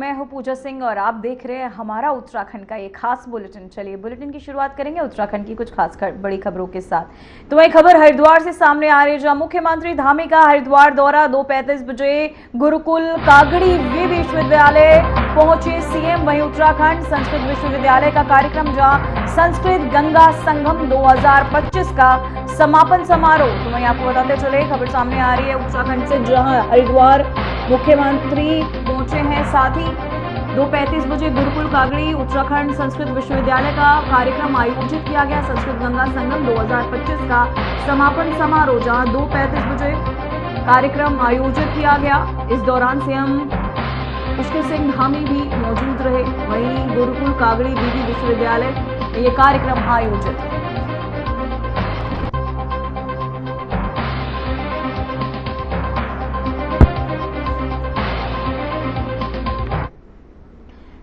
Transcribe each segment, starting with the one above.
मैं हूं पूजा सिंह और आप देख रहे हैं हमारा उत्तराखंड का ये खास बुलेटिन। चलिए बुलेटिन की शुरुआत करेंगे उत्तराखंड की कुछ खास बड़ी खबरों के साथ। तो वही खबर हरिद्वार से सामने आ रही है, जहां मुख्यमंत्री धामी का हरिद्वार दौरा। 2:35 बजे गुरुकुल कागड़ी विश्वविद्यालय पहुंचे सीएम। वहीं उत्तराखंड संस्कृत विश्वविद्यालय का कार्यक्रम, जहां संस्कृत गंगा संगम 2025 का समापन समारोह। तो वहीं आपको बताते चले खबर सामने आ रही है उत्तराखंड से, जहां हरिद्वार मुख्यमंत्री पहुंचे हैं। साथ ही 2:35 बजे गुरुकुल कागड़ी उत्तराखंड संस्कृत विश्वविद्यालय का कार्यक्रम आयोजित किया गया। संस्कृत गंगा संगम 2025 का समापन समारोह, जहां 2:35 बजे कार्यक्रम आयोजित किया गया। इस दौरान सीएम पुष्कर सिंह धामी भी मौजूद रहे। वहीं गुरुकुल कागड़ी विश्वविद्यालय में ये कार्यक्रम आयोजित।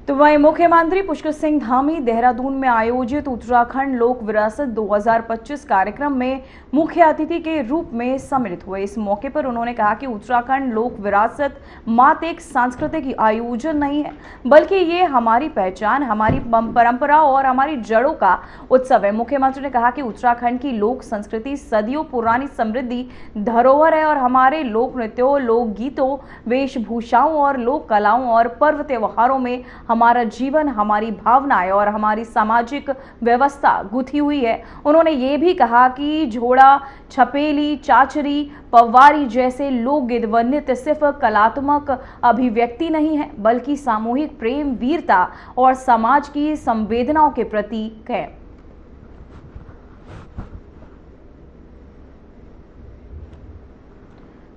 तो वहीं मुख्यमंत्री पुष्कर सिंह धामी देहरादून में आयोजित उत्तराखंड लोक विरासत 2025 कार्यक्रम में मुख्य अतिथि के रूप में सम्मिलित हुए। इस मौके पर उन्होंने कहा कि उत्तराखंड लोक विरासत मात्र एक सांस्कृतिक आयोजन नहीं है, बल्कि ये हमारी पहचान, हमारी परंपरा और हमारी जड़ों का उत्सव है। मुख्यमंत्री ने कहा कि उत्तराखंड की लोक संस्कृति सदियों पुरानी समृद्धि धरोहर है और हमारे लोक नृत्यों, लोक गीतों, वेशभूषाओं और लोक कलाओं और पर्व त्योहारों में हमारा जीवन, हमारी भावनाएं और हमारी सामाजिक व्यवस्था गुथी हुई है। उन्होंने ये भी कहा कि झोड़ा, छपेली, चाचरी, पवारी जैसे लोकगीत व नृत्य सिर्फ कलात्मक अभिव्यक्ति नहीं है, बल्कि सामूहिक प्रेम, वीरता और समाज की संवेदनाओं के प्रतीक है।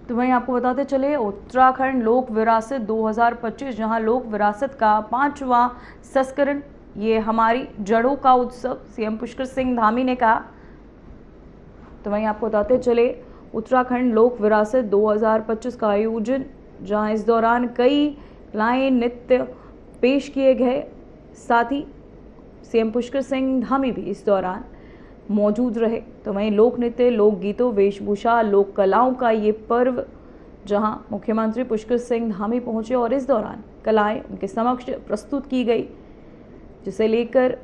तो वहीं आपको बताते चले उत्तराखंड लोक विरासत 2025, जहां लोक विरासत का 5वां संस्करण, ये हमारी जड़ों का उत्सव, सीएम पुष्कर सिंह धामी ने कहा। तो वहीं आपको बताते चले उत्तराखंड लोक विरासत 2025 का आयोजन, जहां इस दौरान कई कलाएं, नृत्य पेश किए गए। साथ ही सीएम पुष्कर सिंह धामी भी इस दौरान मौजूद रहे। तो वहीं लोक नृत्य, लोक गीतों, वेशभूषा, लोक कलाओं का ये पर्व, जहां मुख्यमंत्री पुष्कर सिंह धामी पहुंचे और इस दौरान कलाएं उनके समक्ष प्रस्तुत की गई, जिसे लेकर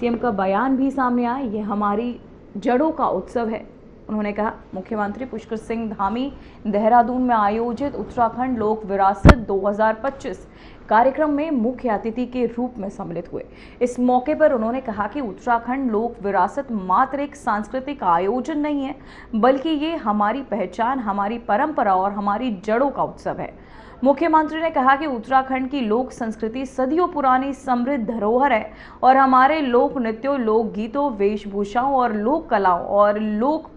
सीएम का बयान भी सामने आया, ये हमारी जड़ों का उत्सव है। उन्होंने कहा मुख्यमंत्री पुष्कर सिंह धामी देहरादून में आयोजित उत्तराखंड लोक विरासत 2025 कार्यक्रम में मुख्य अतिथि के रूप में सम्मिलित हुए। इस मौके पर उन्होंने कहा कि उत्तराखंड लोक विरासत मात्र एक सांस्कृतिक आयोजन नहीं है, बल्कि ये हमारी पहचान, हमारी परंपरा और हमारी जड़ों का उत्सव है। मुख्यमंत्री ने कहा कि उत्तराखंड की लोक संस्कृति सदियों पुरानी समृद्ध धरोहर है और हमारे लोक नृत्यों, लोक गीतों, वेशभूषाओं और लोक कलाओं और लोक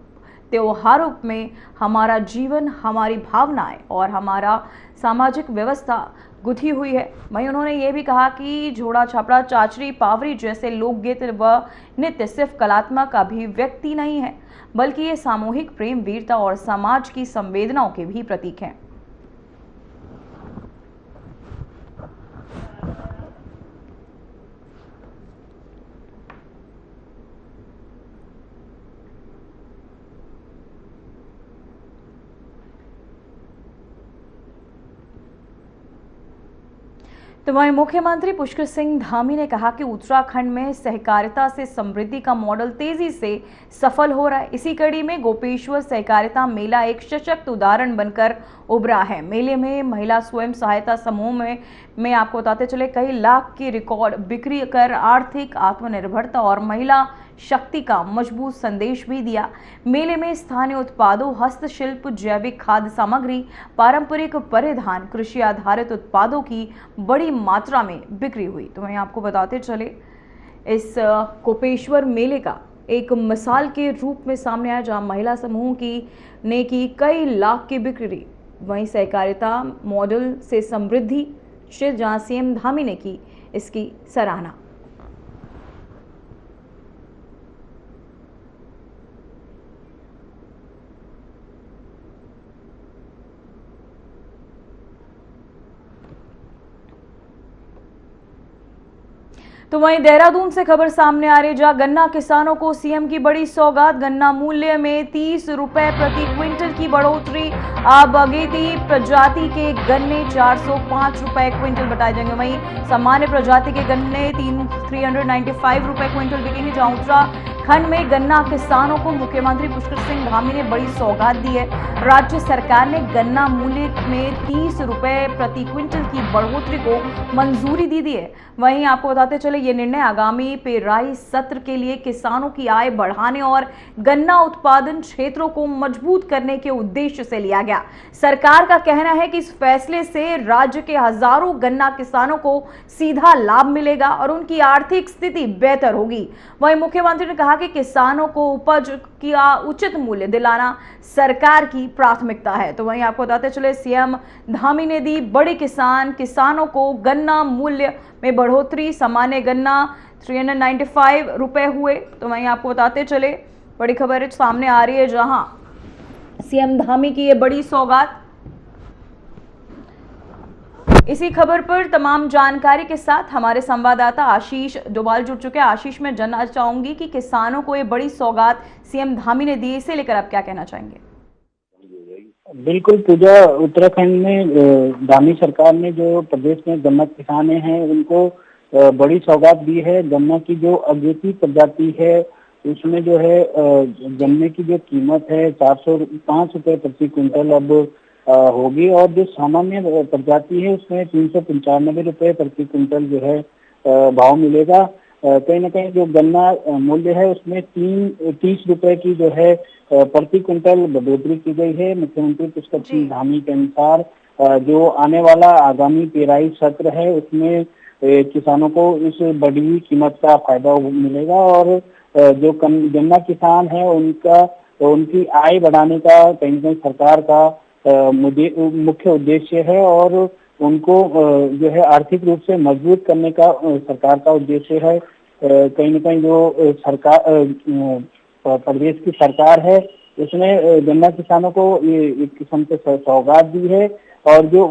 त्योहारों में हमारा जीवन, हमारी भावनाएं और हमारा सामाजिक व्यवस्था गुथी हुई है। वहीं उन्होंने ये भी कहा कि झोड़ा, छपड़ा, चाचरी, पावरी जैसे लोकगीत व नृत्य सिर्फ कलात्मक अभिव्यक्ति नहीं है, बल्कि ये सामूहिक प्रेम, वीरता और समाज की संवेदनाओं के भी प्रतीक हैं। तो वहीं मुख्यमंत्री पुष्कर सिंह धामी ने कहा कि उत्तराखंड में सहकारिता से समृद्धि का मॉडल तेजी से सफल हो रहा है। इसी कड़ी में गोपेश्वर सहकारिता मेला एक सशक्त उदाहरण बनकर उभरा है। मेले में महिला स्वयं सहायता समूह में आपको बताते चले कई लाख की रिकॉर्ड बिक्री कर आर्थिक आत्मनिर्भरता और महिला शक्ति का मजबूत संदेश भी दिया। मेले में स्थानीय उत्पादों, हस्तशिल्प, जैविक खाद्य सामग्री, पारंपरिक परिधान, कृषि आधारित उत्पादों की बड़ी मात्रा में बिक्री हुई। तो वहीं आपको बताते चले इस गोपेश्वर मेले का एक मिसाल के रूप में सामने आया, जहां महिला समूह की कई लाख की बिक्री। वहीं सहकारिता मॉडल से समृद्धि, जहां सीएम धामी ने की इसकी सराहना। तो वहीं देहरादून से खबर सामने आ रही है, जहां गन्ना किसानों को सीएम की बड़ी सौगात। गन्ना मूल्य में 30 रुपए प्रति क्विंटल की बढ़ोतरी। अब अगेती प्रजाति के गन्ने 405 रुपए क्विंटल बताए जाएंगे। वहीं सामान्य प्रजाति के गन्ने 395 रुपए क्विंटल बिकेंगे। जहां उत्तराखंड में गन्ना किसानों को मुख्यमंत्री पुष्कर सिंह धामी ने बड़ी सौगात दी है। राज्य सरकार ने गन्ना मूल्य में 30 रुपए प्रति क्विंटल की बढ़ोतरी को मंजूरी दी है। वहीं आपको बताते चले, ये निर्णय आगामी पेराई सत्र के लिए किसानों की आय बढ़ाने और गन्ना उत्पादन क्षेत्रों को मजबूत करने के उद्देश्य से लिया गया। सरकार का कहना है कि इस फैसले से राज्य के हजारों गन्ना किसानों को सीधा लाभ मिलेगा और उनकी आर्थिक स्थिति बेहतर होगी। वहीं मुख्यमंत्री ने कहा कि किसानों को उपज का उचित मूल्य दिलाना सरकार की प्राथमिकता है। तो वहीं आपको बताते चले, सीएम धामी ने दी बड़ी किसानों को गन्ना मूल्य में बढ़ोतरी। सामान्य गन्ना 395 रुपए हुए। तो वहीं आपको बताते चले, बड़ी खबर सामने आ रही है, जहां सीएम धामी की ये बड़ी सौगात। इसी खबर पर तमाम जानकारी के साथ हमारे संवाददाता आशीष डोभाल जुड़ चुके हैं। आशीष, मैं जानना चाहूंगी कि किसानों को ये बड़ी सौगात सीएम धामी ने दी, इसे लेकर आप क्या कहना चाहेंगे? बिल्कुल पूजा, उत्तराखंड में धामी सरकार ने जो प्रदेश में गन्ना किसान हैं उनको बड़ी सौगात दी है। गन्ना की जो अगेती प्रजाति है उसमें जो है गन्ने की जो कीमत है 405 रुपए प्रति क्विंटल अब होगी, और जो सामान्य प्रजाति है उसमें 395 रुपए प्रति क्विंटल जो है भाव मिलेगा। कहीं ना कहीं जो गन्ना मूल्य है उसमें 30 रुपए की जो है प्रति क्विंटल बढ़ोतरी की गई है। मुख्यमंत्री पुष्कर सिंह धामी के अनुसार जो आने वाला आगामी पेराई सत्र है उसमें किसानों को इस बढ़ी हुई कीमत का फायदा मिलेगा, और जो गन्ना किसान है उनकी आय बढ़ाने का कहीं ना कहीं सरकार का मुख्य उद्देश्य है, और उनको जो है आर्थिक रूप से मजबूत करने का सरकार का उद्देश्य है। कहीं ना कहीं जो सरकार प्रदेश की सरकार है उसने गन्ना किसानों को एक किस्म से सौगात दी है, और जो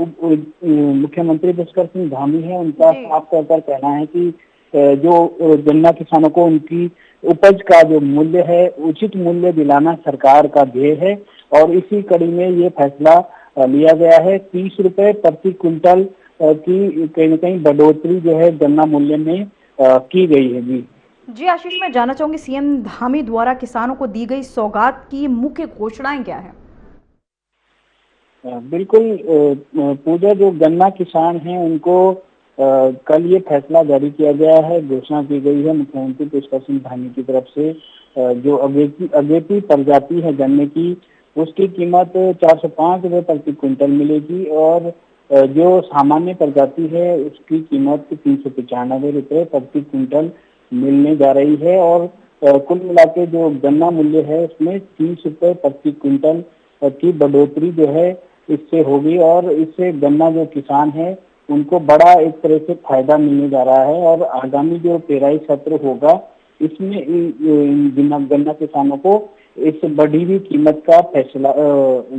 मुख्यमंत्री पुष्कर सिंह धामी है उनका साफ तौर पर कहना है कि जो गन्ना किसानों को उनकी उपज का जो मूल्य है उचित मूल्य दिलाना सरकार का ध्येय है, और इसी कड़ी में ये फैसला लिया गया है। 30 रुपए प्रति क्विंटल की कहीं न कहीं बढ़ोतरी जो है गन्ना मूल्य में की गई है। जी आशीष, मैं जानना चाहूंगी, सीएम धामी द्वारा किसानों को दी गई सौगात की मुख्य घोषणाएं क्या है? बिल्कुल पूजा, जो गन्ना किसान हैं उनको कल ये फैसला जारी किया गया है, घोषणा की गई है मुख्यमंत्री पुष्कर सिंह धामी की तरफ से। जो अगेती प्रजाति है गन्ने की उसकी कीमत 405 रुपए प्रति क्विंटल मिलेगी, और जो सामान्य प्रजाति है उसकी कीमत 395 रुपए प्रति क्विंटल मिलने जा रही है, और कुल मिला के जो गन्ना मूल्य है उसमें 30 रुपए प्रति क्विंटल की बढ़ोतरी जो है इससे होगी, और इससे गन्ना जो किसान है उनको बड़ा एक तरह से फायदा मिलने जा रहा है। और आगामी जो पेराई सत्र होगा इसमें गन्ना किसानों को इस बढ़ी हुई कीमत का फैसला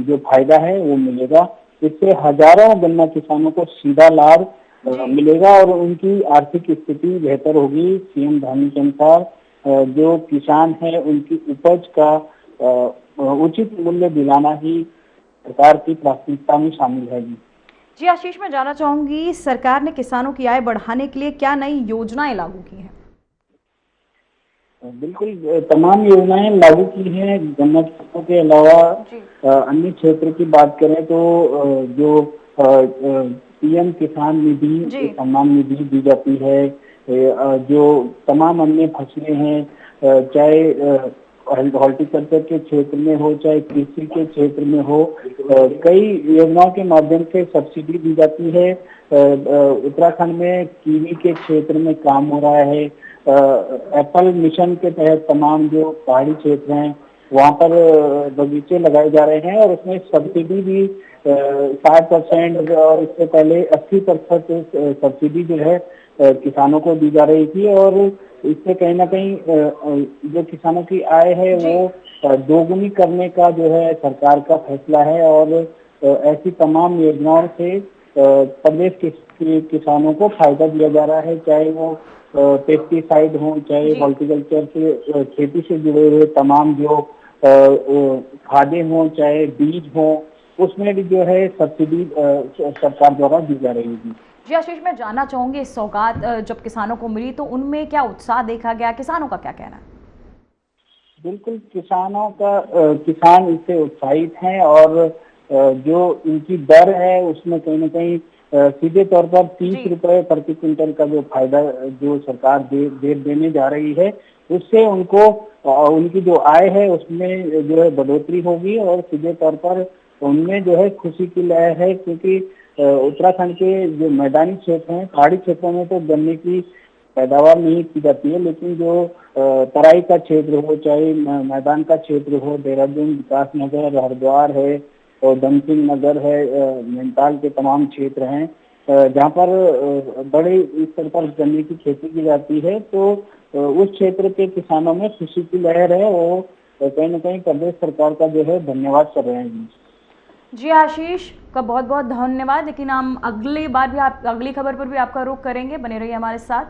जो फायदा है वो मिलेगा। इससे हजारों गन्ना किसानों को सीधा लाभ मिलेगा और उनकी आर्थिक स्थिति बेहतर होगी। सीएम धामी के अनुसार जो किसान है उनकी उपज का उचित मूल्य दिलाना ही सरकार की प्राथमिकता में शामिल है। जी आशीष, मैं जानना चाहूंगी, सरकार ने किसानों की आय बढ़ाने के लिए क्या नई योजनाएं लागू की हैं? बिल्कुल तमाम योजनाएं लागू की हैं। गन्ना किसानों के अलावा अन्य क्षेत्र की बात करें तो जो पीएम किसान निधि सम्मान निधि दी जाती है, जो तमाम अन्य फसलें हैं, चाहे हॉर्टिकल्चर के क्षेत्र में हो चाहे कृषि के क्षेत्र में हो, कई योजनाओं के माध्यम से सब्सिडी दी जाती है। उत्तराखंड में कीवी के क्षेत्र में काम हो रहा है। एप्पल मिशन के तहत तमाम जो पहाड़ी क्षेत्र हैं वहाँ पर बगीचे लगाए जा रहे हैं, और उसमें सब्सिडी भी 60% और इससे पहले 80% सब्सिडी जो है किसानों को दी जा रही थी, और इससे कहीं ना कहीं जो किसानों की आय है वो दोगुनी करने का जो है सरकार का फैसला है। और ऐसी तमाम योजनाओं से प्रदेश के किसानों को फायदा दिया जा रहा है, चाहे वो पेस्टिसाइड हो, चाहे हॉर्टिकल्चर से खेती से जुड़े हुए तमाम जो खादें हो, चाहे बीज हो, उसमें भी जो है सब्सिडी सरकार द्वारा दी जा रही है। जी आशीष, मैं जानना चाहूंगी इस सौगात जब किसानों को मिली तो उनमें क्या उत्साह देखा गया, किसानों का क्या कहना है? बिल्कुल, किसान इससे उत्साहित हैं और जो इनकी दर है उसमें कहीं ना कहीं सीधे तौर पर 30 रुपए प्रति क्विंटल का जो फायदा जो सरकार देने जा रही है, उससे उनको उनकी जो आय है उसमें जो है बढ़ोतरी होगी और सीधे तौर पर उनमें जो है खुशी की लहर है, क्योंकि उत्तराखंड के जो मैदानी क्षेत्र हैं, पहाड़ी क्षेत्रों में तो गन्ने की पैदावार नहीं की जाती है, लेकिन जो तराई का क्षेत्र हो, चाहे मैदान का क्षेत्र हो, देहरादून, विकास नगर, हरिद्वार है और दमसिंह नगर है, नैनीताल के तमाम क्षेत्र हैं जहाँ पर बड़े स्तर पर गन्ने की खेती की जाती है, तो उस क्षेत्र के किसानों में खुशी की लहर है। वो कहीं न कहीं प्रदेश सरकार का जो है धन्यवाद कर रहे हैं। जी आशीष का बहुत बहुत धन्यवाद, लेकिन हम अगली बार भी अगली खबर पर भी आपका रुख करेंगे, बने रहिए हमारे साथ।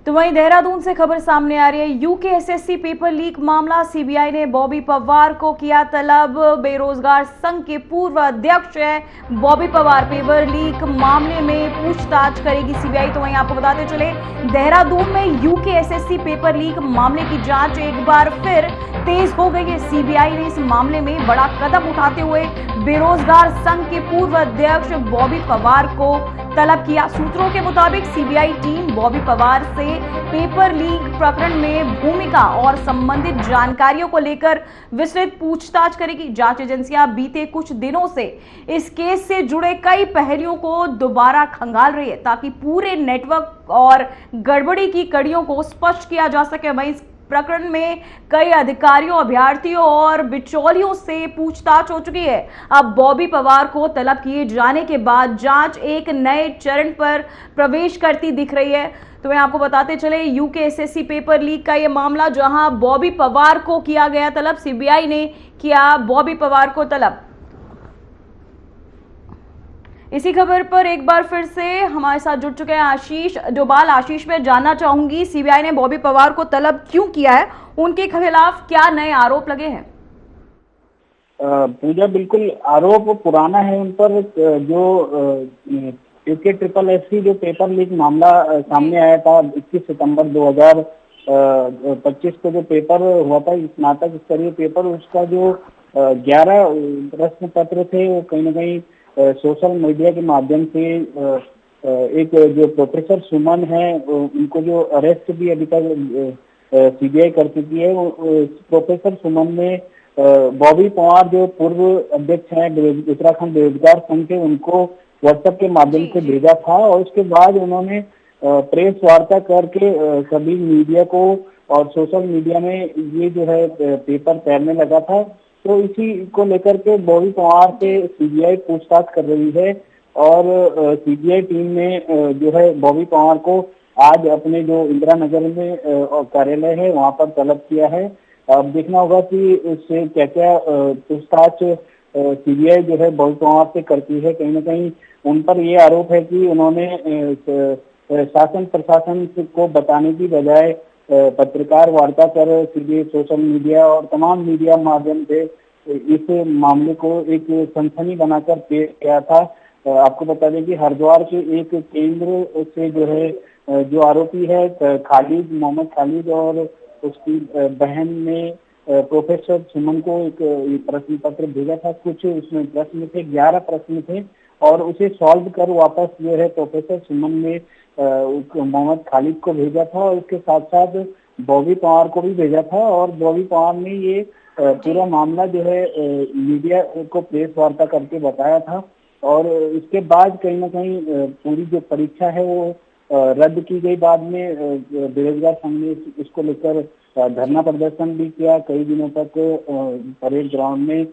तो वहीं देहरादून से खबर सामने आ रही है, यूकेएसएससी पेपर लीक मामला, सीबीआई ने बॉबी पवार को किया तलब। बेरोजगार संघ के पूर्व अध्यक्ष है बॉबी पवार, पेपर लीक मामले में पूछताछ करेगी सीबीआई। तो वहीं आपको बताते चले, देहरादून में यूकेएसएससी पेपर लीक मामले की जांच एक बार फिर तेज हो गई है। सीबीआई ने इस मामले में बड़ा कदम उठाते हुए बेरोजगार संघ के पूर्व अध्यक्ष बॉबी पवार को तलब किया। सूत्रों के मुताबिक सीबीआई टीम बॉबी पवार से पेपर लीक प्रकरण में भूमिका और संबंधित जानकारियों को लेकर विस्तृत पूछताछ करेगी। जांच एजेंसियां बीते कुछ दिनों से इस केस से जुड़े कई पहलुओं को दोबारा खंगाल रही है, ताकि पूरे नेटवर्क और गड़बड़ी की कड़ियों को स्पष्ट किया जा सके। वहीं प्रकरण में कई अधिकारियों, अभ्यर्थियों और बिचौलियों से पूछताछ हो चुकी है। अब बॉबी पवार को तलब किए जाने के बाद जांच एक नए चरण पर प्रवेश करती दिख रही है। तो मैं आपको बताते चले, यूकेएसएससी पेपर लीक का यह मामला, जहां बॉबी पवार को किया गया तलब, सीबीआई ने किया बॉबी पवार को तलब। इसी खबर पर एक बार फिर से हमारे साथ जुड़ चुके हैं आशीष डोभाल। आशीष, मैं जानना चाहूंगी, सीबीआई ने बॉबी पवार को तलब क्यों किया है, उनके खिलाफ क्या नए आरोप लगे हैं? पूजा, बिल्कुल आरोप पुराना है उन पर। जो यूके जो पेपर लीक मामला सामने आया था 21 सितंबर 2025 को, जो पेपर हुआ था स्नातक स्तरीय पेपर, उसका जो 11 प्रश्न पत्र थे वो कहीं ना कहीं सोशल मीडिया के माध्यम से एक जो प्रोफेसर सुमन है उनको जो अरेस्ट भी अभी तक सीबीआई कर चुकी है, प्रोफेसर सुमन ने बॉबी पवार जो पूर्व अध्यक्ष हैं उत्तराखंड बेरोजगार संघ के, उनको व्हाट्सएप के माध्यम से भेजा था और उसके बाद उन्होंने प्रेस वार्ता करके सभी मीडिया को और सोशल मीडिया में ये जो है पेपर तैरने लगा था। तो इसी को लेकर के बॉबी पवार से सीबीआई पूछताछ कर रही है और सीबीआई टीम ने जो है बॉबी पवार को आज अपने जो इंदिरा नगर में कार्यालय है वहां पर तलब किया है। अब देखना होगा कि उससे क्या क्या पूछताछ सीबीआई जो है बॉबी पवार से करती है। कहीं ना कहीं उन पर ये आरोप है कि उन्होंने शासन प्रशासन को बताने की बजाय पत्रकार वार्ता कर सीधे सोशल मीडिया और तमाम मीडिया माध्यम से इस मामले को एक सनसनी बनाकर पेश किया था। आपको बता दें कि हरिद्वार के एक केंद्र से जो है जो आरोपी है मोहम्मद खालिद और उसकी बहन ने प्रोफेसर सुमन को एक प्रश्न पत्र भेजा था। कुछ उसमें प्रश्न थे, 11 प्रश्न थे और उसे सॉल्व कर वापस जो है प्रोफेसर सुमन ने मोहम्मद खालिद को भेजा था और इसके साथ साथ बॉबी पवार को भी भेजा था। और बॉबी पवार ने ये पूरा मामला जो है मीडिया को प्रेस वार्ता करके बताया था और इसके बाद कहीं ना कहीं पूरी जो परीक्षा है वो रद्द की गई। बाद में बेरोजगार संघ ने इसको लेकर धरना प्रदर्शन भी किया, कई दिनों तक परेड ग्राउंड में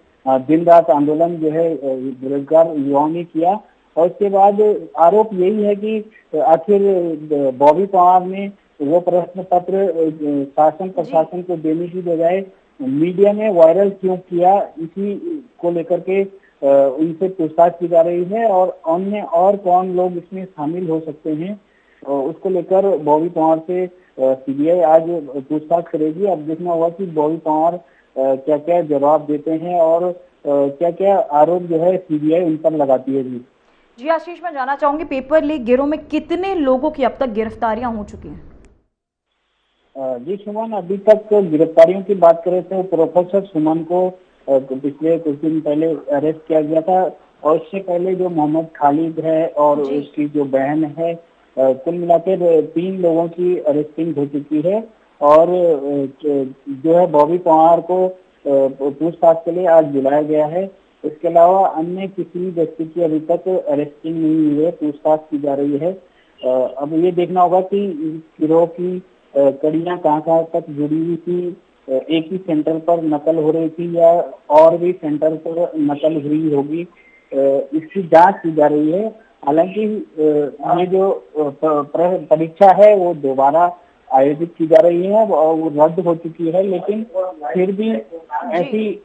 दिन रात आंदोलन जो है बेरोजगार युवाओं ने किया। और इसके बाद आरोप यही है कि आखिर बॉबी पवार ने वो प्रश्न पत्र शासन प्रशासन को देने की बजाय मीडिया में वायरल क्यों किया, इसी को लेकर के उनसे पूछताछ की जा रही है। और अन्य और कौन लोग इसमें शामिल हो सकते हैं उसको लेकर बॉबी पंवार से सीबीआई आज पूछताछ करेगी। अब देखना होगा कि बॉबी पंवार क्या क्या जवाब देते हैं और क्या क्या आरोप जो है सीबीआई उन पर लगाती है। जी आशीष, मैं जानना चाहूंगी पेपर लीक गिरोह में कितने लोगों की अब तक गिरफ्तारियां हो चुकी हैं? जी सुमन, अभी तक गिरफ्तारियों की बात करें तो प्रोफेसर सुमन को पिछले कुछ दिन पहले अरेस्ट किया गया था और इससे पहले जो मोहम्मद खालिद है और उसकी जो बहन है, कुल मिलाकर 3 लोगों की अरेस्टिंग हो चुकी है। और जो है बॉबी पंवार को पूछताछ के लिए आज बुलाया गया है। इसके अलावा अन्य किसी व्यक्ति की अभी तक अरेस्टिंग नहीं हुई है, पूछताछ की जा रही है। अब ये देखना होगा कि गिरोह की कड़ियां कहाँ तक जुड़ी हुई थी, एक ही सेंटर पर नकल हो रही थी या और भी सेंटर पर नकल हुई होगी, इसकी जांच की जा रही है। हालांकि ये जो परीक्षा है वो दोबारा आयोजित की जा रही है और वो रद्द हो चुकी है, लेकिन फिर भी ऐसी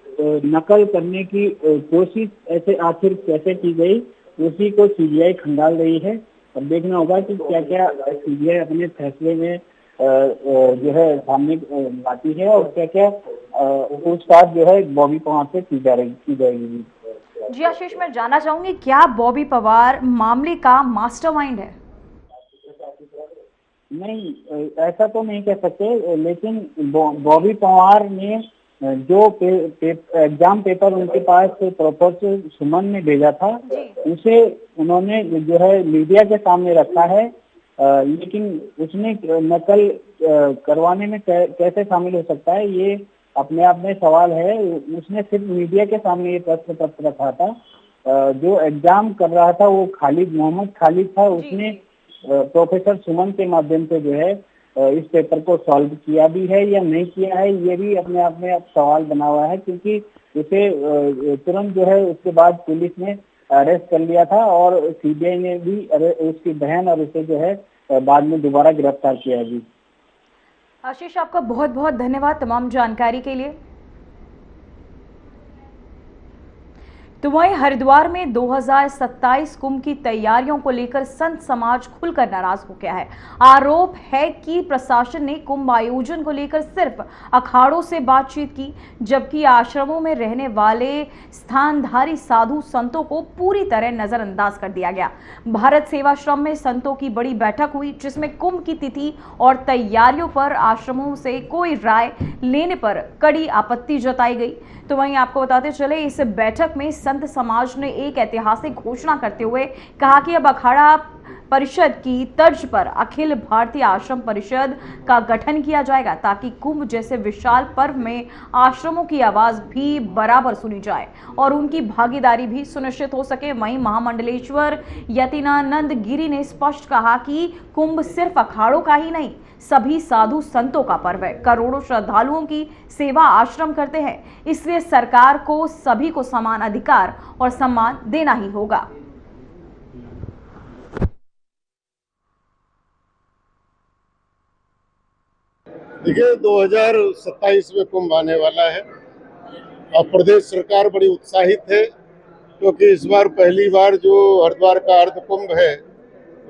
नकल करने की कोशिश ऐसे आखिर कैसे की गई, उसी को सीबीआई खंगाल रही है। अब देखना होगा कि क्या क्या सीबीआई अपने फैसले में जो है सामने लाती है और क्या क्या पूछताछ जो है बॉबी पंवार से की जाएगी। जी आशीष, मैं जानना चाहूंगी क्या बॉबी पंवार मामले का मास्टरमाइंड है? नहीं, ऐसा तो नहीं कह सकते, लेकिन बॉबी पंवार ने जो एग्जाम पेपर उनके पास प्रोफेसर सुमन ने भेजा था उसे उन्होंने जो है मीडिया के सामने रखा है, लेकिन उसने नकल करवाने में कैसे शामिल हो सकता है, ये अपने आप में सवाल है। उसने सिर्फ मीडिया के सामने ये प्रश्न पत्र रखा था। जो एग्जाम कर रहा था वो मोहम्मद खालिद था। उसने प्रोफेसर सुमन के माध्यम से जो है इस पेपर को सॉल्व किया भी है या नहीं किया है, ये भी अपने आप में अब सवाल बना हुआ है, क्योंकि उसे तुरंत जो है उसके बाद पुलिस ने अरेस्ट कर लिया था और सीबीआई ने भी उसकी बहन और उसे जो है बाद में दोबारा गिरफ्तार किया। जी आशीष, आपका बहुत बहुत धन्यवाद तमाम जानकारी के लिए। तो वहीं हरिद्वार में 2027 कुंभ की तैयारियों को लेकर संत समाज खुलकर नाराज हो गया है। आरोप है कि प्रशासन ने कुंभ आयोजन को लेकर सिर्फ अखाड़ों से बातचीत की, जबकि आश्रमों में रहने वाले स्थानधारी साधु संतों को पूरी तरह नजरअंदाज कर दिया गया। भारत सेवाश्रम में संतों की बड़ी बैठक हुई, जिसमें कुंभ की तिथि और तैयारियों पर आश्रमों से कोई राय लेने पर कड़ी आपत्ति जताई गई। तो वहीं आपको बताते चले, इस बैठक में संत समाज ने एक ऐतिहासिक घोषणा करते हुए कहा कि अब अखाड़ा परिषद की तर्ज पर अखिल भारतीय आश्रम परिषद का गठन किया जाएगा, ताकि कुंभ जैसे विशाल पर्व में आश्रमों की आवाज भी बराबर सुनी जाए और उनकी भागीदारी भी सुनिश्चित हो सके। वहीं महामंडलेश्वर यतीनानंद गिरी ने स्पष्ट कहा कि कुंभ सिर्फ अखाड़ों का ही नहीं, सभी साधु संतों का पर्व है। करोड़ों श्रद्धालुओं की सेवा आश्रम करते हैं, इसलिए सरकार को सभी को समान अधिकार और सम्मान देना ही होगा। देखिए, 2027 में कुंभ आने वाला है और प्रदेश सरकार बड़ी उत्साहित है, क्योंकि इस बार पहली बार जो हरिद्वार का अर्ध कुंभ है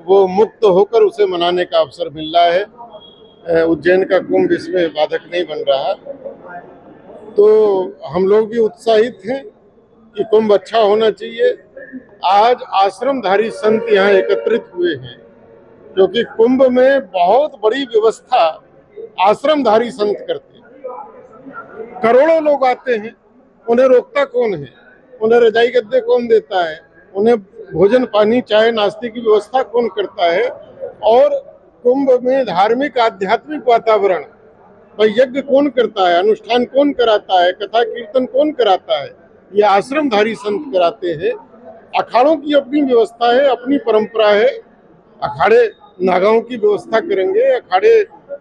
वो मुक्त होकर उसे मनाने का अवसर मिल रहा है। उज्जैन का कुंभ इसमें बाधक नहीं बन रहा, तो हम लोग भी उत्साहित हैं कि कुंभ अच्छा होना चाहिए। आज आश्रमधारी संत यहाँ एकत्रित हुए हैं, क्योंकि कुंभ में बहुत बड़ी व्यवस्था आश्रमधारी संत करते हैं। करोड़ों लोग आते हैं, उन्हें रोकता कौन है? उन्हें रजाई गद्दे कौन देता है? उन्हें भोजन पानी चाय नाश्ते की व्यवस्था कौन करता है? और कुंभ में धार्मिक आध्यात्मिक वातावरण, यज्ञ कौन करता है? अनुष्ठान कौन कराता है? कथा कीर्तन कौन कराता है? ये आश्रमधारी संत कराते हैं। अखाड़ों की अपनी व्यवस्था है, अपनी परंपरा है। अखाड़े नागाओं की व्यवस्था करेंगे, अखाड़े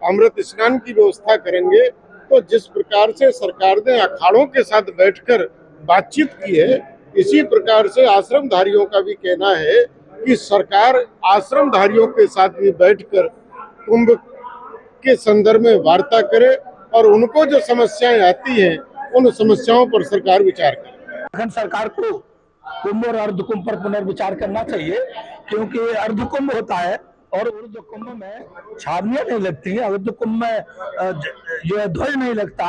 अमृत स्नान की व्यवस्था करेंगे। तो जिस प्रकार से सरकार ने अखाड़ों के साथ बैठकर बातचीत की है, इसी प्रकार से आश्रमधारियों का भी कहना है कि सरकार आश्रमधारियों के साथ भी बैठकर कुंभ के संदर्भ में वार्ता करे और उनको जो समस्याएं आती हैं उन समस्याओं पर सरकार विचार करे। उत्तराखंड सरकार को कुंभ और अर्धकुंभ पर पुनर्विचार करना चाहिए, क्योंकि अर्धकुंभ होता है और ऊर्ध्वकुंभ में छावनियां नहीं लगती है, अर्धकुंभ में जो है ध्वज नहीं लगता,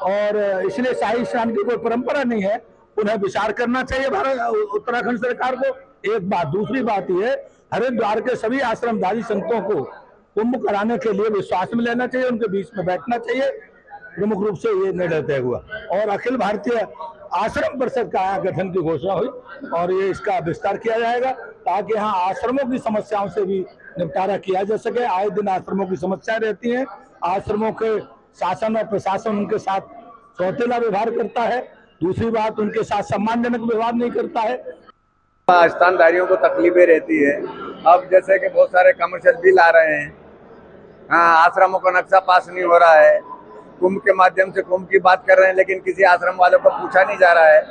और इसलिए शाही स्नान की कोई परंपरा नहीं है। उन्हें विचार करना चाहिए उत्तराखंड सरकार को। एक बात, दूसरी बात ये, हरिद्वार के सभी आश्रमधारी संतों को कुंभ कराने के लिए विश्वास में लेना चाहिए, उनके बीच में बैठना चाहिए। प्रमुख रूप से ये निर्णय तय हुआ और अखिल भारतीय आश्रम परिषद का गठन की घोषणा हुई और ये इसका विस्तार किया जाएगा ताकि यहाँ आश्रमों की समस्याओं से भी निपटारा किया जा सके। आए दिन आश्रमों की समस्या रहती है, आश्रमों के शासन और प्रशासन उनके साथ सौतेला व्यवहार करता है। दूसरी बात, उनके साथ सम्मानजनक व्यवहार नहीं करता है। स्थानधारियों को तकलीफें रहती है। अब जैसे कि बहुत सारे कमर्शियल बिल आ रहे हैं, आश्रमों का नक्शा पास नहीं हो रहा है, कुंभ के माध्यम से कुंभ की बात कर रहे हैं लेकिन किसी आश्रम वालों को पूछा नहीं जा रहा है।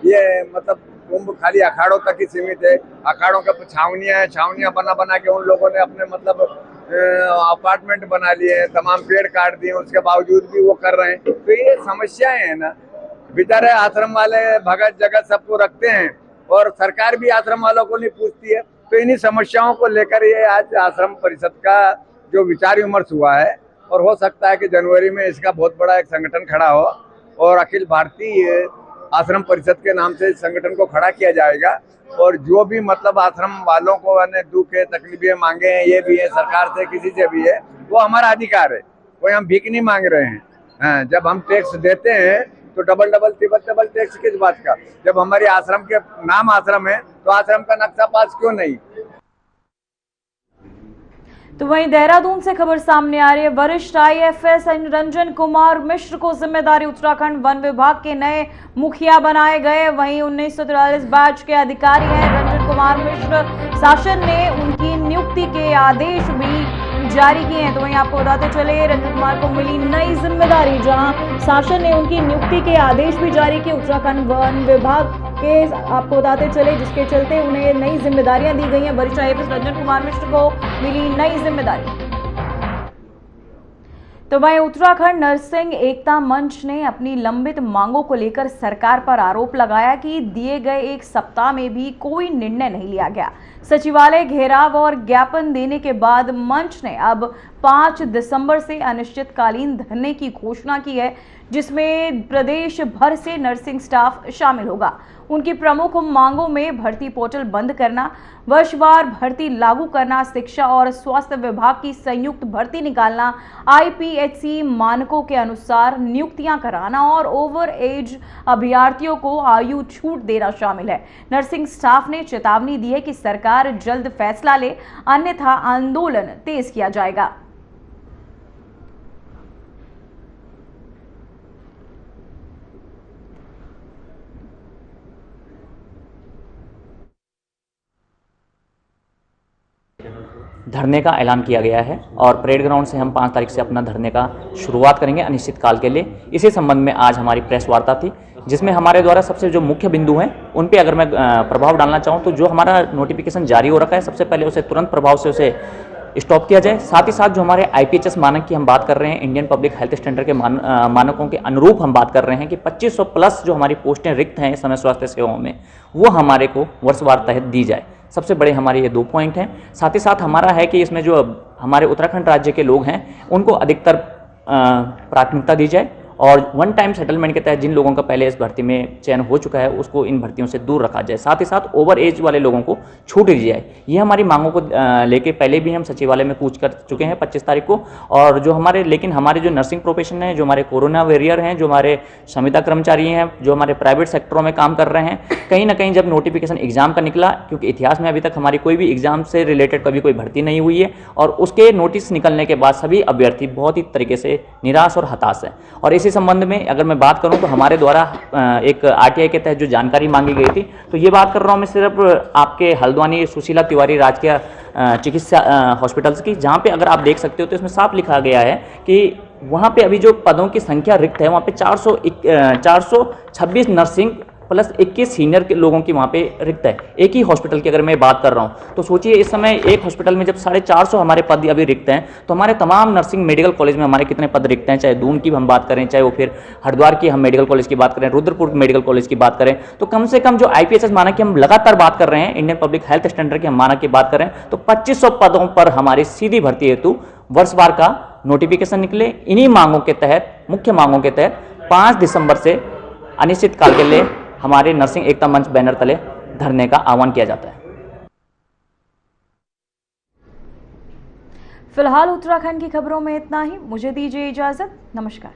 ये मतलब कुंभ खाली अखाड़ों तक ही सीमित है। अखाड़ों के छावनियां हैं, छावनियां बना के उन लोगों ने अपने मतलब अपार्टमेंट बना लिए हैं, तमाम पेड़ काट दिए, उसके बावजूद भी वो कर रहे हैं। तो ये समस्याएं हैं ना, बेचारे आश्रम वाले भगत जगत सबको रखते हैं और सरकार भी आश्रम वालों को नहीं पूछती है। तो इन्हीं समस्याओं को लेकर ये आज आश्रम परिषद का जो विचार विमर्श हुआ है और हो सकता है कि जनवरी में इसका बहुत बड़ा एक संगठन खड़ा हो और अखिल भारतीय आश्रम परिषद के नाम से इस संगठन को खड़ा किया जाएगा। और जो भी मतलब आश्रम वालों को अन्य दुख है, तकलीफें मांगे हैं, ये भी है सरकार से किसी से भी है, वो हमारा अधिकार है, कोई हम भीख नहीं मांग रहे हैं। जब हम टैक्स देते हैं तो डबल ट्रिपल टैक्स किस बात का? जब हमारी आश्रम के नाम आश्रम है तो आश्रम का नक्शा पास क्यों नहीं? तो वहीं देहरादून से खबर सामने आ रही है। वरिष्ठ IAFS रंजन कुमार मिश्र को जिम्मेदारी उत्तराखंड वन विभाग के नए मुखिया बनाए गए। वहीं 1943 बैच के अधिकारी हैं रंजन कुमार मिश्र। शासन ने उनकी नियुक्ति के आदेश भी जारी किए हैं। तो वहीं आपको बताते चले, रंजन कुमार को मिली नई जिम्मेदारी, जहां शासन ने उनकी नियुक्ति के आदेश भी जारी किए उत्तराखंड वन विभाग के। आपको बताते चले, जिसके चलते उन्हें नई जिम्मेदारियां दी गई हैं। वरिष्ठ IAFS रंजन कुमार मिश्र को मिली नई जिम्मेदारी। तो वहीं उत्तराखंड नर्सिंग एकता मंच ने अपनी लंबित मांगों को लेकर सरकार पर आरोप लगाया कि दिए गए एक सप्ताह में भी कोई निर्णय नहीं लिया गया। सचिवालय घेराव और ज्ञापन देने के बाद मंच ने अब 5 दिसंबर से अनिश्चितकालीन धरने की घोषणा की है, जिसमें प्रदेश भर से नर्सिंग स्टाफ शामिल होगा। उनकी प्रमुख मांगों में भर्ती पोर्टल बंद करना, वर्षवार भर्ती लागू करना, शिक्षा और स्वास्थ्य विभाग की संयुक्त भर्ती निकालना, IPHC मानकों के अनुसार नियुक्तियां कराना और ओवर एज अभ्यर्थियों को आयु छूट देना शामिल है। नर्सिंग स्टाफ ने चेतावनी दी है कि सरकार जल्द फैसला ले, अन्यथा आंदोलन तेज किया जाएगा। धरने का ऐलान किया गया है और परेड ग्राउंड से हम 5 तारीख से अपना धरने का शुरुआत करेंगे अनिश्चितकाल के लिए। इसी संबंध में आज हमारी प्रेस वार्ता थी, जिसमें हमारे द्वारा सबसे जो मुख्य बिंदु हैं उन पे अगर मैं प्रभाव डालना चाहूँ तो जो हमारा नोटिफिकेशन जारी हो रखा है, सबसे पहले उसे तुरंत प्रभाव से उसे स्टॉप किया जाए। साथ ही साथ जो हमारे IPHS मानक की हम बात कर रहे हैं, इंडियन पब्लिक हेल्थ स्टैंडर्ड के मानकों के अनुरूप हम बात कर रहे हैं कि 2500 प्लस जो हमारी पोस्टें रिक्त हैं इस समय स्वास्थ्य सेवाओं में, वो हमारे को वर्षवार तहत दी जाए। सबसे बड़े हमारे ये 2 पॉइंट हैं। साथ ही साथ हमारा है कि इसमें जो हमारे उत्तराखंड राज्य के लोग हैं उनको अधिकतर प्राथमिकता दी जाए और वन टाइम सेटलमेंट के तहत जिन लोगों का पहले इस भर्ती में चयन हो चुका है उसको इन भर्तियों से दूर रखा जाए। साथ ही साथ ओवर एज वाले लोगों को छूट दी जाए। ये हमारी मांगों को लेके पहले भी हम सचिवालय में कूच कर चुके हैं 25 तारीख को। और जो हमारे जो नर्सिंग प्रोफेशन है, जो हमारे कोरोना वॉरियर हैं, जो हमारे संविदा कर्मचारी हैं, जो हमारे प्राइवेट सेक्टरों में काम कर रहे हैं, कहीं ना कहीं जब नोटिफिकेशन एग्जाम का निकला, क्योंकि इतिहास में अभी तक हमारी कोई भी एग्जाम से रिलेटेड कभी कोई भर्ती नहीं हुई है, और उसके नोटिस निकलने के बाद सभी अभ्यर्थी बहुत ही तरीके से निराश और हताश हैं। और इसी संबंध में अगर मैं बात करूं तो हमारे द्वारा एक RTI के तहत जो जानकारी मांगी गई थी, तो ये बात कर रहा हूं मैं सिर्फ आपके हल्द्वानी सुशीला तिवारी राजकीय चिकित्सा हॉस्पिटल्स की, जहां पे अगर आप देख सकते हो तो इसमें साफ लिखा गया है कि वहां पे अभी जो पदों की संख्या रिक्त है वहां पे 426 नर्सिंग प्लस 21 सीनियर के लोगों की वहाँ पे रिक्त है। एक ही हॉस्पिटल की अगर मैं बात कर रहा हूँ तो सोचिए इस समय एक हॉस्पिटल में जब 450 हमारे पद अभी रिक्त हैं, तो हमारे तमाम नर्सिंग मेडिकल कॉलेज में हमारे कितने पद रिक्त हैं, चाहे दून की हम बात करें, चाहे वो फिर हरिद्वार की हम मेडिकल कॉलेज की बात करें, रुद्रपुर मेडिकल कॉलेज की बात करें, तो कम से कम जो IPSS मानक की हम लगातार बात कर रहे हैं, इंडियन पब्लिक हेल्थ स्टैंडर्ड के हम मानक की बात करें, तो 2500 पदों पर हमारी सीधी भर्ती हेतु वर्षवार का नोटिफिकेशन निकले। इन्हीं मांगों के तहत, मुख्य मांगों के तहत 5 दिसंबर से अनिश्चित काल के लिए हमारे नर्सिंग एकता मंच बैनर तले धरने का आह्वान किया जाता है। फिलहाल उत्तराखंड की खबरों में इतना ही। मुझे दीजिए इजाजत। नमस्कार।